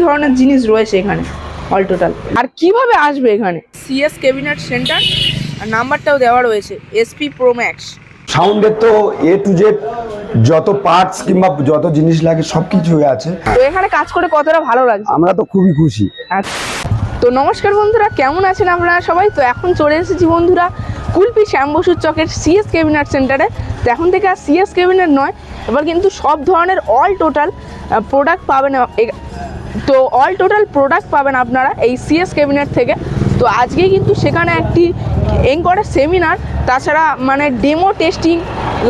ধরনের জিনিস রয়েছে এখানে অল টোটাল, আর কিভাবে আসবে এখানে। সিএস ক্যাবিনেট সেন্টার আর নাম্বারটাও দেওয়া রয়েছে এসপি প্রো ম্যাক্স। সাউন্ডের তো এ টু জেড যত পার্টস কিংবা যত জিনিস লাগে সব কিছুই আছে। তো এখানে কাজ করে কতটা ভালো লাগছে? আমরা তো খুবই খুশি। তো নমস্কার বন্ধুরা, কেমন আছেন আপনারা সবাই? তো এখন চলে এসেছি বন্ধুরা কুলপি শ্যাম বসুর চকের সিএস ক্যাবিনেট সেন্টারে। তো এখন থেকে আর সিএস ক্যাবিনেট নয়, এবার কিন্তু সব ধরনের অল টোটাল প্রোডাক্ট পাবেন। তো অল টোটাল প্রোডাক্ট পাবেন আপনারা এই সিএস ক্যাবিনেট থেকে। তো আজকে কিন্তু সেখানে একটি এনকোয়ারের সেমিনার, তাছাড়া মানে demo testing,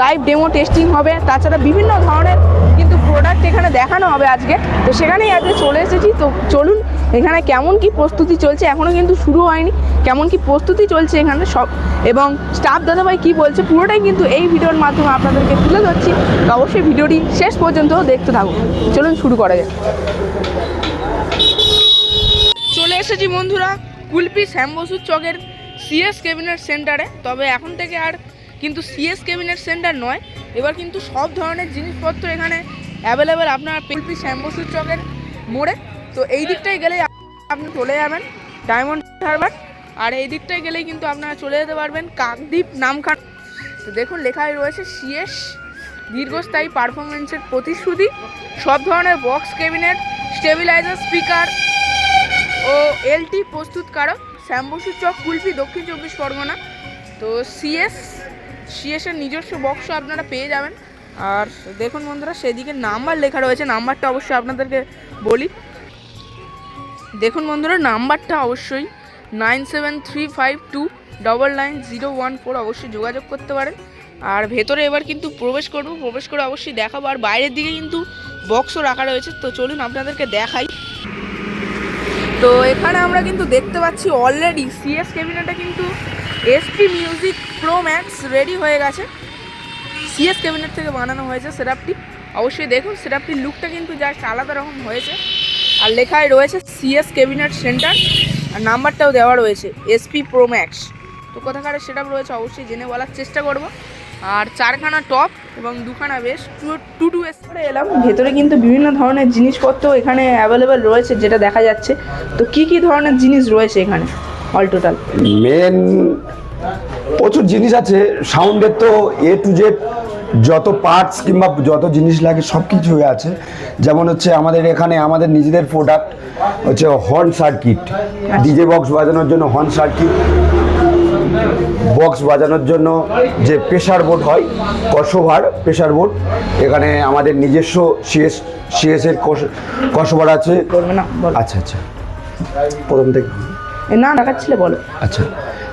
live demo testing হবে, তাছাড়া বিভিন্ন ধরনের কিন্তু প্রোডাক্ট এখানে দেখানো হবে আজকে। তো সেখানেই আজকে চলে এসেছি। তো চলুন এখানে কেমন কি প্রস্তুতি চলছে, এখনও কিন্তু শুরু হয়নি, কেমন কি প্রস্তুতি চলছে এখানে সব, এবং স্টাফ দাদাভাই কী বলছে পুরোটাই কিন্তু এই ভিডিওর মাধ্যমে আপনাদেরকে তুলে ধরছি। তো অবশ্যই ভিডিওটি শেষ পর্যন্ত দেখতে থাকুন। চলুন শুরু করা যাক। চলে এসেছি বন্ধুরা কুলপি শ্যাম বসুর চকের সিএস ক্যাবিনেট সেন্টারে। তবে এখন থেকে আর কিন্তু সিএস ক্যাবিনেট সেন্টার নয়, এবার কিন্তু সব ধরনের জিনিসপত্র এখানে অ্যাভেলেবেল আপনার কুলপি শ্যাম বসুর চকের মোড়ে। তো এই দিকটায় গেলে আপনি চলে যাবেন ডায়মন্ড হারবার, আর এই দিকটায় গেলেই কিন্তু আপনারা চলে যেতে পারবেন কাকদ্বীপ নামখানা। তো দেখুন লেখাই রয়েছে সিএস দীর্ঘস্থায়ী পারফরমেন্সের প্রতিশ্রুতি, সব ধরনের বক্স ক্যাবিনেট, স্টেবিলাইজার, স্পিকার ও এলটি প্রস্তুতকারক, শ্যাম বসুর চক, কুলপি, দক্ষিণ 24 পরগনা। তো সিএসের নিজস্ব বক্স আপনারা পেয়ে যাবেন। আর দেখুন বন্ধুরা সেদিকে নাম্বার লেখা রয়েছে, নাম্বারটা অবশ্যই আপনাদেরকে বলি। দেখুন বন্ধুরা নাম্বারটা অবশ্যই 9735299014, অবশ্যই যোগাযোগ করতে পারেন। আর ভেতরে এবার কিন্তু প্রবেশ করে অবশ্যই দেখাবো। আর বাইরের দিকে কিন্তু বক্সও রাখা রয়েছে, তো চলুন আপনাদেরকে দেখাই। তো এখানে আমরা কিন্তু দেখতে পাচ্ছি অলরেডি সিএস ক্যাবিনেটে কিন্তু SP music pro max ready হয়ে গেছে। সিএস ক্যাবিনেট থেকে বানানো হয়েছে সেটআপটি, অবশ্যই দেখুন সেটআপটির লুকটা কিন্তু জাস্ট আলাদা রকম হয়েছে। আর লেখায় রয়েছে সিএস ক্যাবিনেট সেন্টার, আর নাম্বারটাও দেওয়া রয়েছে এসপি প্রো ম্যাক্স। তো কোথাকার সেটআপ রয়েছে অবশ্যই জেনে বলার চেষ্টা করব। আর 4খানা টপ এবং 2খানা বেস, টু এস করে এলাম। ভেতরে কিন্তু বিভিন্ন ধরনের জিনিসপত্র এখানে অ্যাভেলেবেল রয়েছে, যেটা দেখা যাচ্ছে। তো কি কি ধরনের জিনিস রয়েছে এখানে অল টোটাল? মেন প্রচুর জিনিস আছে। সাউন্ডের তো এ টু জেড যত পার্টস কিংবা যত জিনিস লাগে সব কিছুই আছে। যেমন হচ্ছে আমাদের এখানে আমাদের নিজেদের প্রোডাক্ট হচ্ছে হর্ন সার্কিট, ডিজে বক্স বাজানোর জন্য হর্ন সার্কিট, বক্স বাজানোর জন্য যে প্রেসার বোর্ড হয়, কসোভার প্রেসার বোর্ড, এখানে আমাদের নিজস্ব সিএসের কসোভার আছে। আচ্ছা আচ্ছা, প্রথম থেকে না দেখাচ্ছিলে বলো। আচ্ছা,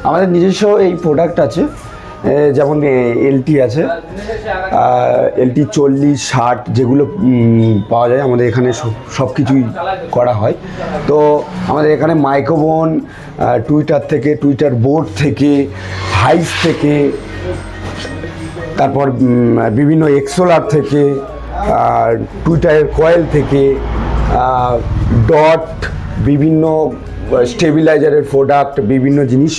আমাদের নিজস্ব এই প্রোডাক্ট আছে, যেমন এলটি আছে, এলটি 40-60 যেগুলো পাওয়া যায় আমাদের এখানে সব কিছুই করা হয়। তো আমাদের এখানে মাইক্রোফোন, টুইটার বোর্ড থেকে, হাইস থেকে, তারপর বিভিন্ন এক্সোলার থেকে, টুইটারের কয়েল থেকে, ডট, বিভিন্ন স্টেবিলাইজারের প্রোডাক্ট, বিভিন্ন জিনিস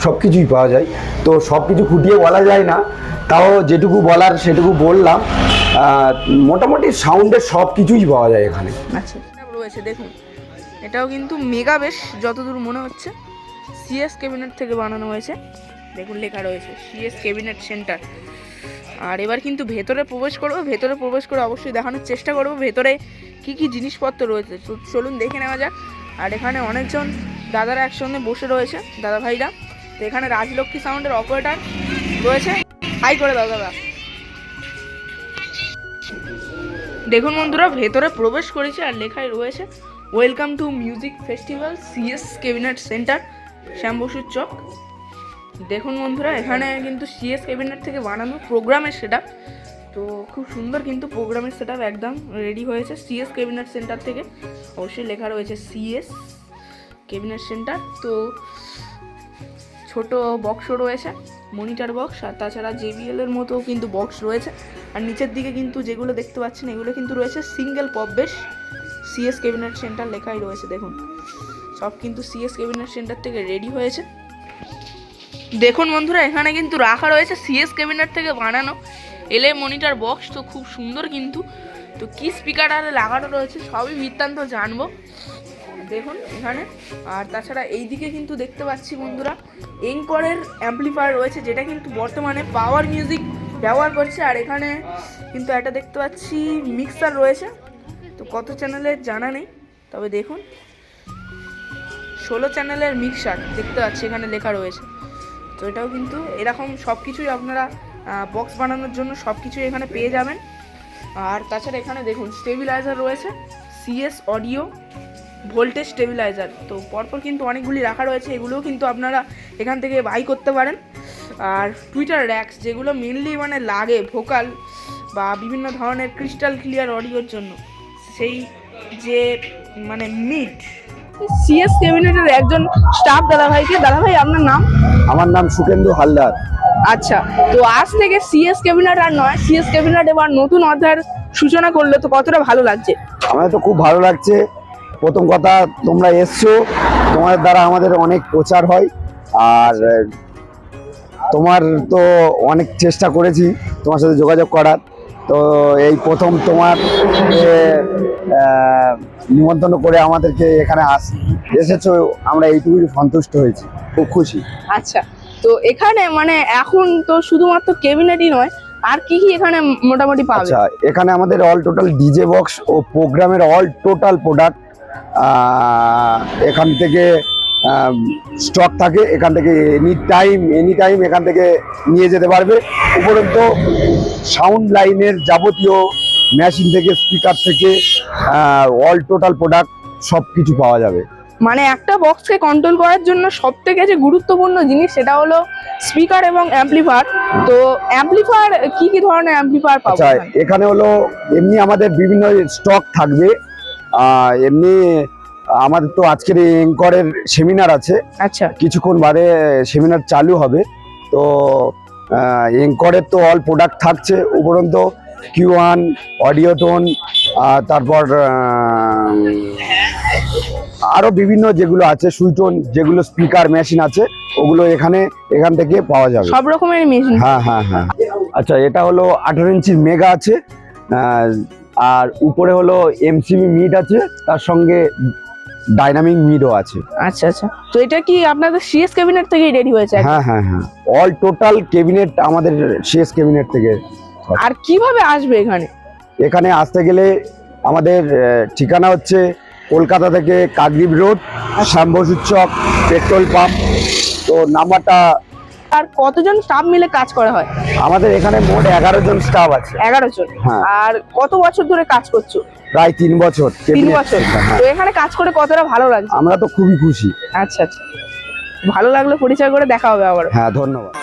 সব কিছুই পাওয়া যায়। তো সব কিছু খুঁটিয়ে বলা যায় না, তাও যেটুকু বলার সেটুকু বললাম। মোটামুটি সাউন্ডের সব কিছুই পাওয়া যায় এখানে। আচ্ছা রয়েছে দেখুন, এটাও কিন্তু মেগা বেশ যতদূর মনে হচ্ছে সিএস ক্যাবিনেট থেকে বানানো হয়েছে। দেখুন লেখা রয়েছে সিএস ক্যাবিনেট সেন্টার। আর এবার কিন্তু ভেতরে প্রবেশ করে অবশ্যই দেখানোর চেষ্টা করবো ভেতরে কি কি জিনিসপত্র রয়েছে। চলুন দেখে নেওয়া যাক। আর এখানে অনেকজন দাদারা একসঙ্গে বসে রয়েছে, দাদা ভাইরা। তো এখানে রাজলক্ষ্মী সাউন্ডের অপারেটর রয়েছে, হাই করে দাদা। দেখুন বন্ধুরা ভেতরে প্রবেশ করেছে, আর লেখাই রয়েছে welcome to music festival CS cabinet centre, Shyam বসুর চক। দেখুন বন্ধুরা এখানে কিন্তু সিএস ক্যাবিনেট থেকে বানানো প্রোগ্রামের সেটআপ। তো খুব সুন্দর কিন্তু প্রোগ্রামের সেটআপ একদম রেডি হয়েছে সিএস ক্যাবিনেট সেন্টার থেকে। অবশ্যই লেখা রয়েছে সিএস ক্যাবিনেট সেন্টার। তো ছোট বক্সও রয়েছে, মনিটর বক্স, আর তাছাড়া JBL এর মতো কিন্তু বক্স রয়েছে। আর নিচের দিকে কিন্তু যেগুলো দেখতে পাচ্ছেন এগুলো কিন্তু রয়েছে single pop base, CS cabinet centre লেখাই রয়েছে। দেখুন সব কিন্তু সিএস ক্যাবিনেট সেন্টার থেকে রেডি হয়েছে। দেখুন বন্ধুরা এখানে কিন্তু রাখা রয়েছে সিএস ক্যাবিনেট থেকে বানানো LA মনিটর বক্স। তো খুব সুন্দর কিন্তু তো কি স্পিকার আর লাগানো রয়েছে সবই বৃত্তান্ত জানবো। দেখুন এখানে, আর তাছাড়া এইদিকে কিন্তু দেখতে পাচ্ছি বন্ধুরা এনকরের অ্যাম্পলিফায়ার রয়েছে, যেটা কিন্তু বর্তমানে পাওয়ার মিউজিক ব্যবহার করছে। আর এখানে কিন্তু একটা দেখতে পাচ্ছি মিক্সার রয়েছে, তো কত চ্যানেলের জানা নেই, তবে দেখুন 16 চ্যানেলের মিক্সার দেখতে পাচ্ছি এখানে লেখা রয়েছে। তো এটাও কিন্তু এরকম সব কিছুই আপনারা বক্স বানানোর জন্য সব কিছুই এখানে পেয়ে যাবেন। আর তাছাড়া এখানে দেখুন স্টেবিলাইজার রয়েছে, সিএস অডিও ভোল্টেজ স্টেবিলাইজার, তো পরপর কিন্তু অনেকগুলি রাখা রয়েছে, এগুলোও কিন্তু আপনারা এখান থেকে বাই করতে পারেন। আর টুইটার র্যাক্স, যেগুলো মেনলি মানে লাগে ভোকাল বা বিভিন্ন ধরনের ক্রিস্টাল ক্লিয়ার অডিওর জন্য, সেই যে মানে মিড সিএস ক্যাবিনেটের একজন স্টাফ দাদাভাই আপনার নাম? আমার নাম সুকেন্দু হালদার। আচ্ছা, তো আজ থেকে সিএস ক্যাবিনেট আর নয়, সিএস ক্যাবিনেট এবার নতুন অধ্যায়ের সূচনা করলো, তো কতটা ভালো লাগছে? আমার তো খুব ভালো লাগছে। প্রথম কথা, তোমরা এসছো, তোমাদের দ্বারা আমাদের অনেক প্রচার হয়। আর তোমার তো অনেক চেষ্টা করেছি তোমার সাথে যোগাযোগ করার, তো এই প্রথম তোমার নিমন্ত্রণ করে আমাদেরকে এখানে এসেছো, আমরা এইটুকুই সন্তুষ্ট হয়েছি, খুব খুশি। আচ্ছা, তো এখানে মানে এখন তো শুধুমাত্র ক্যাবিনেটই নয়, আর কি কি এখানে মোটামুটি পাবে? আচ্ছা, এখানে আমাদের অল টোটাল ডিজে বক্স ও প্রোগ্রামের অল টোটাল প্রোডাক্ট এখান থেকে স্টক থাকে, এখান থেকে এনি টাইম এখান থেকে নিয়ে যেতে পারবে। উপরন্ত সাউন্ড লাইনের যাবতীয় মেশিন থেকে, স্পিকার থেকে অল টোটাল প্রোডাক্ট সব কিছু পাওয়া যাবে। মানে একটা বক্সকে কন্ট্রোল করার জন্য সব থেকে যে গুরুত্বপূর্ণ জিনিস সেটা হলো স্পিকার এবং অ্যাম্পলিফায়ার। তো অ্যাম্পলিফায়ার কি কি ধরনের অ্যাম্পলিফায়ার পাবো? আচ্ছা, এখানে হলো এমনি আমাদের বিভিন্ন স্টক থাকবে। এমনি আমাদের তো আজকের এনকরের সেমিনার আছে, আচ্ছা, কিছুক্ষণ বাদে সেমিনার চালু হবে। তো এনকরের তো অল প্রোডাক্ট থাকছে, উপরন্ত Q1 অডিওটোন, তারপর আরো বিভিন্ন যেগুলো আছে সুইটোন, যেগুলো স্পিকার মেশিন আছে, ওগুলো এখান থেকে পাওয়া যাবে, সব রকমের মেশিন। হ্যাঁ হ্যাঁ হ্যাঁ। আচ্ছা, এটা হলো 18 ইঞ্চির মেগা আছে, আর উপরে হলো এমসিবি মিড আছে, তার সঙ্গে ডাইনামিক মিডও আছে। আচ্ছা আচ্ছা, তো এটা কি আপনাদের সিএস ক্যাবিনেট থেকেই রেডি হয়েছে? হ্যাঁ হ্যাঁ হ্যাঁ, অল টোটাল ক্যাবিনেট আমাদের সিএস ক্যাবিনেট থেকে। আর কিভাবে আসবে এখানে? এখানে আসতে গেলে আমাদের ঠিকানা হচ্ছে কলকাতা থেকে কাকদ্বীপ রোড, শ্যামবসু চক, পেট্রোল পাম্প। তো নাম্বারটা। আর কতজন স্টাফ মিলে কাজ করা হয়? আমাদের এখানে মোট 11 জন স্টাফ আছে। 11 জন? হ্যাঁ। আর কত বছর ধরে কাজ করছো? প্রায় 3 বছর। 3 বছর। তো এখানে কাজ করে কতটা ভালো লাগছে? আমরা তো খুবই খুশি। আচ্ছা আচ্ছা, ভালো লাগলো, পরিচয় করে দেখা হবে আবার। হ্যাঁ, ধন্যবাদ।